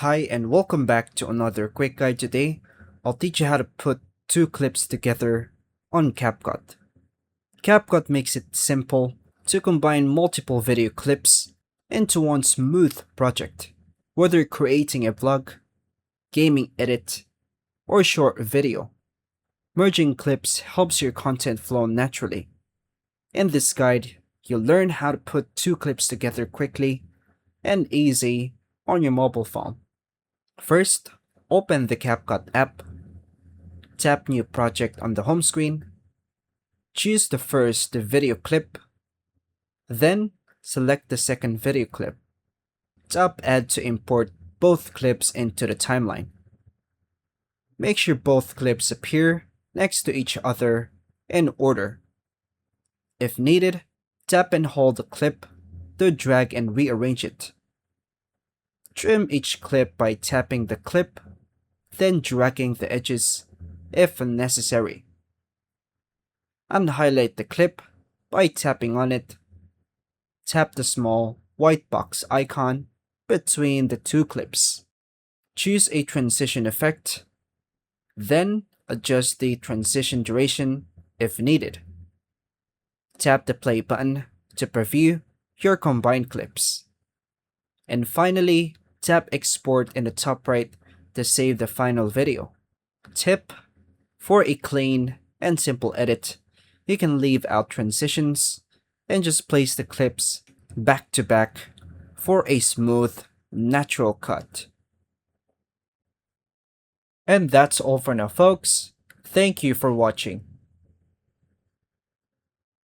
Hi and welcome back to another quick guide. Today, I'll teach you how to put two clips together on CapCut. CapCut makes it simple to combine multiple video clips into one smooth project. Whether you're creating a vlog, gaming edit, or short video, merging clips helps your content flow naturally. In this guide, you'll learn how to put two clips together quickly and easy on your mobile phone. First, open the CapCut app, tap New Project on the home screen, choose the first video clip, then select the second video clip. Tap Add to import both clips into the timeline. Make sure both clips appear next to each other in order. If needed, tap and hold the clip to drag and rearrange it. Trim each clip by tapping the clip, then dragging the edges if necessary. Unhighlight the clip by tapping on it. Tap the small white box icon between the two clips. Choose a transition effect, then adjust the transition duration if needed. Tap the play button to preview your combined clips. And finally, tap export in the top right to save the final video. Tip: for a clean and simple edit, you can leave out transitions and just place the clips back to back for a smooth, natural cut. And that's all for now, folks. Thank you for watching.